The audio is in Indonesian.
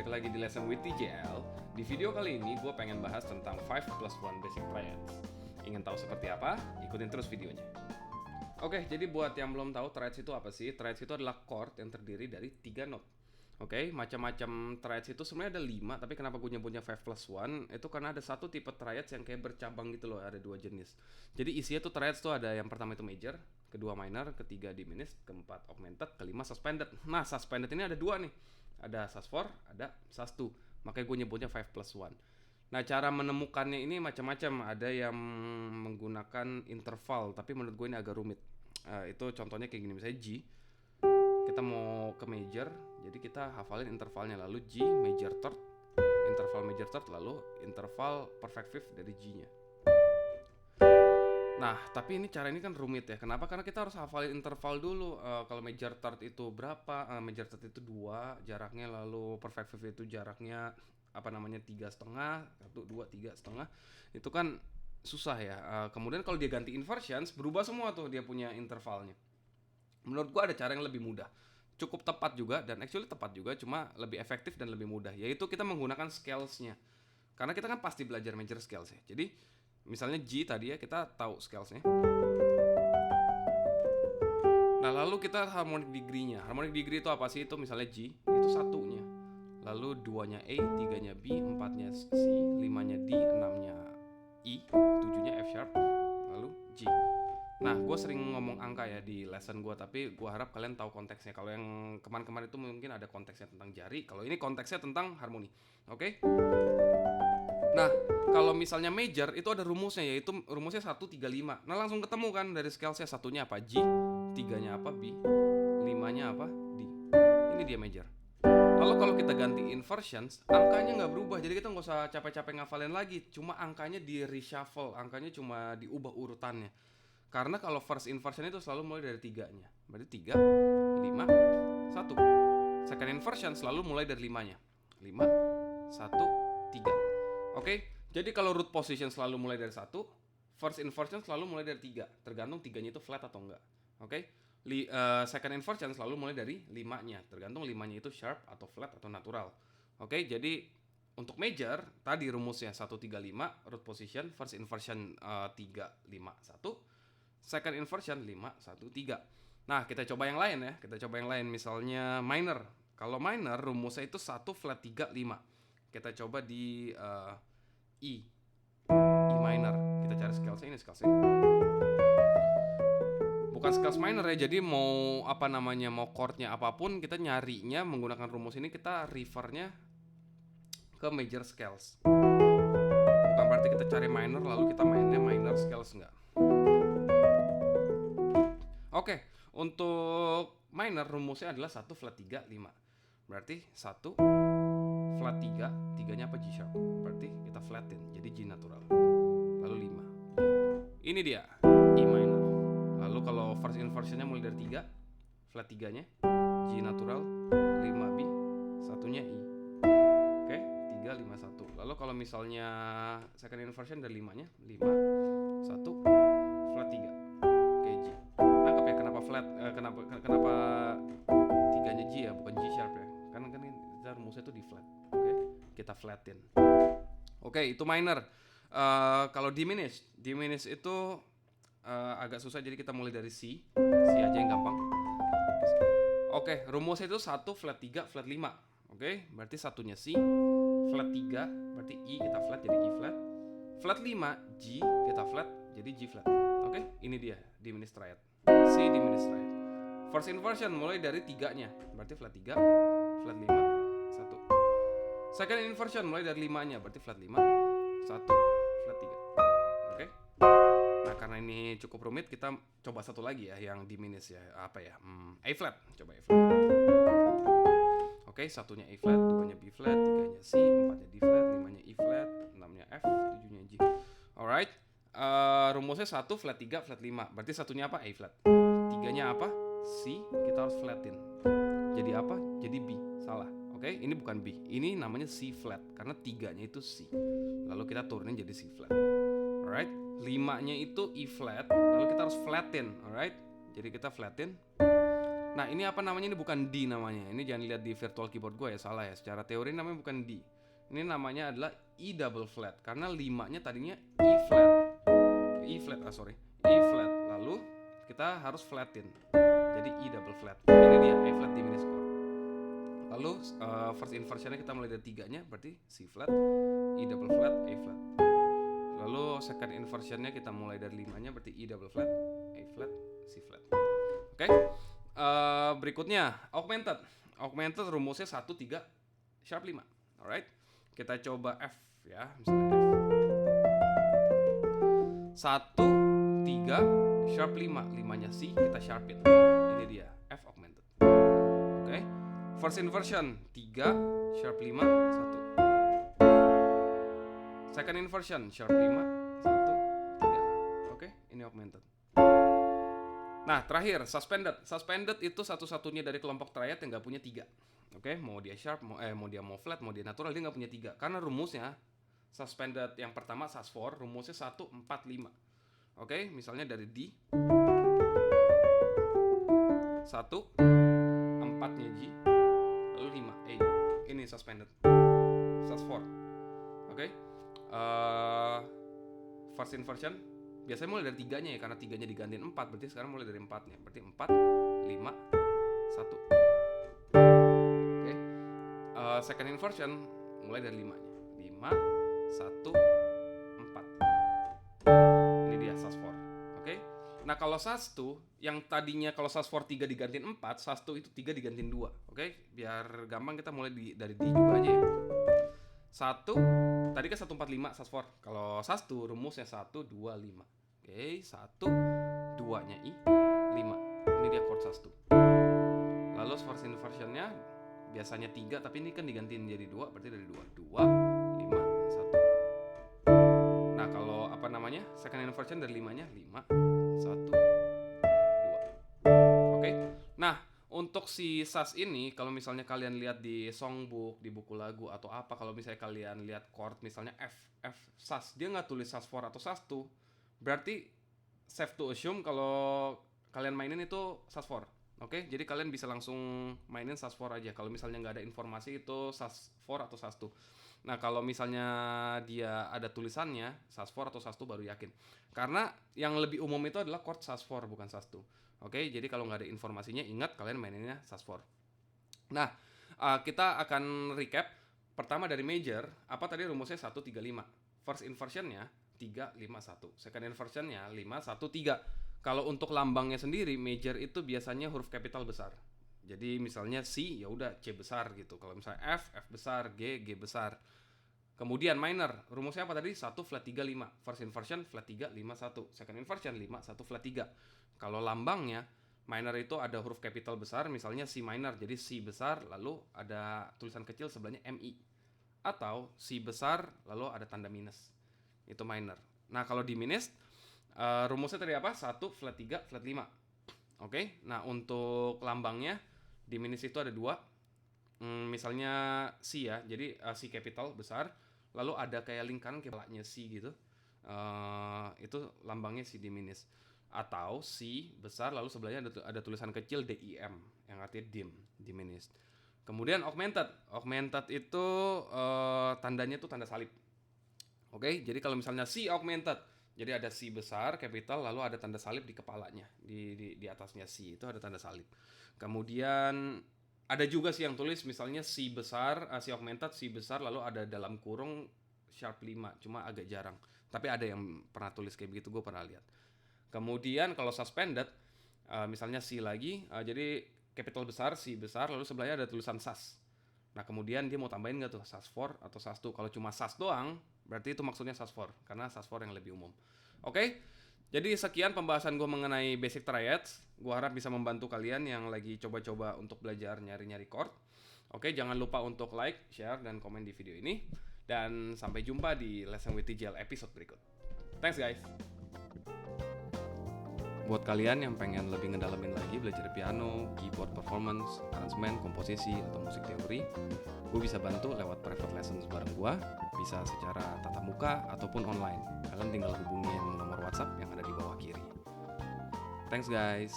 balik lagi di Lesson with TJL. Di video kali ini gue pengen bahas tentang 5+1 basic triads. Ingin tahu seperti apa? Ikutin terus videonya. Oke, jadi buat yang belum tahu triads itu apa sih? Triads itu adalah chord yang terdiri dari 3 note. Oke, macam-macam triads itu sebenarnya ada 5, tapi kenapa gue nyebutnya 5+1? Itu karena ada satu tipe triads yang kayak bercabang gitu loh, ada 2 jenis. Jadi isinya tuh triads tuh ada yang pertama itu major, kedua minor, ketiga diminished, keempat augmented, kelima suspended. Nah, suspended ini ada 2 nih. Ada sus4, ada sus2. Makanya gue nyebutnya 5+1. Nah, cara menemukannya ini macam-macam. Ada yang menggunakan interval, tapi menurut gue ini agak rumit. Itu contohnya kayak gini, misalnya G. Kita mau ke major, jadi kita hafalin intervalnya, lalu G major third, interval major third, lalu interval perfect fifth dari G-nya. Nah, tapi cara ini kan rumit ya. Kenapa? Karena kita harus hafalin interval dulu. Kalau major third itu berapa? Major third itu 2 jaraknya, lalu perfect fifth itu jaraknya 3,5, 1, 2, 3,5. Itu kan susah ya. Kemudian kalau dia ganti inversions, berubah semua tuh dia punya intervalnya. Menurut gua ada cara yang lebih mudah, cukup tepat juga, dan actually tepat juga, cuma lebih efektif dan lebih mudah, yaitu kita menggunakan scales-nya. Karena kita kan pasti belajar major scales ya. Jadi misalnya G tadi ya, kita tahu scales-nya. Nah, lalu kita harmonic degree-nya. Harmonic degree itu apa sih? Itu misalnya G, itu 1-nya. Lalu 2-nya A, 3-nya B, 4-nya C, 5-nya D, 6-nya E, 7-nya F sharp, lalu G. Nah, gue sering ngomong angka ya di lesson gue, tapi gue harap kalian tahu konteksnya. Kalau yang kemarin-kemarin itu mungkin ada konteksnya tentang jari, kalau ini konteksnya tentang harmoni. Oke? Nah, kalau misalnya major itu ada rumusnya, yaitu rumusnya 1, 3, 5. Nah, langsung ketemu kan dari scalesnya. Satunya apa? G, 3-nya apa? B, 5-nya apa? D. Ini dia major. Lalu kalau kita ganti inversions, angkanya nggak berubah, jadi kita nggak usah capek-capek ngafalin lagi. Cuma angkanya di reshuffle, angkanya cuma diubah urutannya. Karena kalau first inversion itu selalu mulai dari 3-nya. Berarti 3, 5, 1. Second inversion selalu mulai dari 5-nya. 5, 1, 3. Oke, jadi kalau root position selalu mulai dari 1, first inversion selalu mulai dari 3. Tergantung 3-nya itu flat atau enggak. Oke, second inversion selalu mulai dari 5-nya. Tergantung 5-nya itu sharp atau flat atau natural. Oke, jadi untuk major, tadi rumusnya 1, 3, 5, root position, first inversion 3, 5, 1. Second inversion 5, 1, 3. Nah, kita coba yang lain ya. Kita coba yang lain, misalnya minor. Kalau minor rumusnya itu 1 flat 3, 5. Kita coba di E minor. Kita cari scalesnya, ini scalesnya. Bukan scales minor ya. Jadi mau mau chordnya apapun, kita nyarinya menggunakan rumus ini, kita refernya ke major scales. Bukan berarti kita cari minor lalu kita mainnya minor scales, enggak. Oke, untuk minor rumusnya adalah 1 flat 3, 5. Berarti 1 flat 3, 3-nya apa? G sharp. Berarti kita flatin, jadi G natural. Lalu 5. Ini dia, E minor. Lalu kalau first inversionnya mulai dari 3, flat 3-nya G natural, 5B, 1-nya E. Oke, 3, 5, 1. Lalu kalau misalnya second inversion dari 5-nya, 5, 1, flat 3. Nangkep ya kenapa flat, kenapa 3-nya G ya, bukan G sharp ya. Kan kita rumusnya itu di flat. Oke, kita flatin. Oke, itu minor. Kalau diminish itu agak susah, jadi kita mulai dari C aja yang gampang. Oke, rumusnya itu 1 flat 3 flat 5. Oke, berarti satunya C, flat 3 berarti E kita flat jadi E flat. Flat 5 G kita flat jadi G flat. Oke, ini dia diminished triad. C diminished triad. First inversion mulai dari 3-nya, berarti flat 3, flat 5, 1. Second inversion mulai dari 5-nya, berarti flat 5, 1, flat 3. Oke. Nah, karena ini cukup rumit, kita coba satu lagi ya yang diminished ya. Apa ya? A flat. Coba A flat. Oke, satunya A flat, 2-nya B flat, 3-nya C, 4-nya D flat, 5-nya E flat, 6-nya F, 7-nya G. Alright. Rumusnya 1 flat 3 flat 5. Berarti satunya apa? A flat. 3-nya apa? C, kita harus flatin. Jadi apa? Jadi B. Salah. Oke, ini bukan B. Ini namanya C flat karena 3-nya itu C. Lalu kita turunin jadi C flat. Alright. 5-nya itu E flat, lalu kita harus flatin. Alright. Jadi kita flatin. Nah ini apa namanya, ini bukan D namanya. Ini jangan lihat di virtual keyboard gue ya, salah ya. Secara teori namanya bukan D. Ini namanya adalah E double flat, karena 5-nya tadinya E flat. E flat. Lalu kita harus flatin. Jadi E double flat. Ini dia A flat diminished chord. Lalu first inversionnya kita mulai dari 3-nya, berarti C flat, E double flat, A flat. Lalu second inversionnya kita mulai dari 5-nya, berarti E double flat, A flat, C flat. Oke. Berikutnya augmented. Augmented rumusnya 1 3 sharp 5. Alright. Kita coba F ya, misalnya F. 1 3 sharp 5. 5-nya C, kita sharpin. Ini dia F augmented. Oke. First inversion 3 sharp 5 1. Second inversion sharp 5 1 3. Oke, ini augmented. Nah, terakhir suspended. Suspended itu satu-satunya dari kelompok triad yang nggak punya 3. Oke, mau dia sharp, mau dia mau flat, mau dia natural, dia nggak punya 3. Karena rumusnya suspended yang pertama sus4, rumusnya 1 4 5. Oke, misalnya dari D 1 4-nya G lalu 5 A. Ini suspended sus4. Oke. First inversion biasanya mulai dari 3-nya ya, karena 3-nya digantiin 4, berarti sekarang mulai dari 4-nya. Berarti 4 5 1. Oke. Second inversion mulai dari 5-nya. 5 1 4. Ini dia sus4. Oke. Nah, kalau sus2 yang tadinya kalau sus4 3 digantiin 4, sus2 itu 3 digantiin 2. Oke. Biar gampang kita mulai dari D juga aja ya. 1 tadi kan 1 4 5 sus4. Kalau sus2 rumusnya 1 2 5. Oke, 1 2-nya I 5. Ini dia chord sus2. Lalu first inversionnya biasanya 3, tapi ini kan digantiin jadi 2, berarti dari 2 5 1. Nah, kalau apa namanya? Second inversion dari 5-nya 5 1 2. Oke. Nah, untuk si sus ini, kalau misalnya kalian lihat di songbook, di buku lagu atau apa, kalau misalnya kalian lihat chord misalnya F sus, dia nggak tulis sus4 atau sus2, berarti safe to assume kalau kalian mainin itu sus4. Oke, jadi kalian bisa langsung mainin sus4 aja kalau misalnya nggak ada informasi itu sus4 atau sus2. Nah, kalau misalnya dia ada tulisannya sus4 atau sus2 baru yakin. Karena yang lebih umum itu adalah chord sus4 bukan sus2. Oke, jadi kalau nggak ada informasinya, ingat kalian maininnya sus4. Nah, kita akan recap. Pertama dari major, apa tadi rumusnya 1 3 5. First inversionnya 3 5 1. Second inversionnya 5 1 3. Kalau untuk lambangnya sendiri, major itu biasanya huruf kapital besar. Jadi misalnya C, ya udah C besar gitu. Kalau misalnya F besar, G besar. Kemudian minor, rumusnya apa tadi? 1 flat 3 5. First inversion flat 3 5 1. Second inversion 5 1 flat 3. Kalau lambangnya minor itu ada huruf kapital besar, misalnya C minor, jadi C besar lalu ada tulisan kecil sebelahnya MI. Atau C besar lalu ada tanda minus. Itu minor. Nah, kalau diminished, rumusnya tadi apa? 1 flat 3 flat 5. Oke. Nah, untuk lambangnya diminished itu ada 2. Misalnya C ya. Jadi C capital besar, lalu ada kayak lingkaran kayak palanya C gitu. Itu lambangnya C diminished. Atau C besar lalu sebelahnya ada tulisan kecil DIM yang artinya diminished. Kemudian augmented. Augmented itu tandanya tuh tanda salib. Oke, jadi kalau misalnya C augmented, jadi ada C besar, capital, lalu ada tanda salib di kepalanya, di atasnya C itu ada tanda salib. Kemudian ada juga sih yang tulis misalnya C besar, C augmented, C besar, lalu ada dalam kurung sharp 5, cuma agak jarang. Tapi ada yang pernah tulis kayak begitu, gue pernah lihat. Kemudian kalau suspended, misalnya C lagi, jadi capital besar, C besar, lalu sebelahnya ada tulisan sus. Nah, kemudian dia mau tambahin nggak tuh sus4 atau sus2? Kalau cuma sus doang, berarti itu maksudnya sus4, karena sus4 yang lebih umum. Oke, jadi sekian pembahasan gue mengenai basic triads. Gue harap bisa membantu kalian yang lagi coba-coba untuk belajar nyari-nyari chord. Oke, jangan lupa untuk like, share, dan komen di video ini. Dan sampai jumpa di Lesson with TJL episode berikut. Thanks guys! Buat kalian yang pengen lebih ngedalamin lagi belajar piano, keyboard performance, aransemen, komposisi, atau musik teori, gue bisa bantu lewat private lessons bareng gue, bisa secara tatap muka ataupun online. Kalian tinggal hubungin nomor WhatsApp yang ada di bawah kiri. Thanks guys!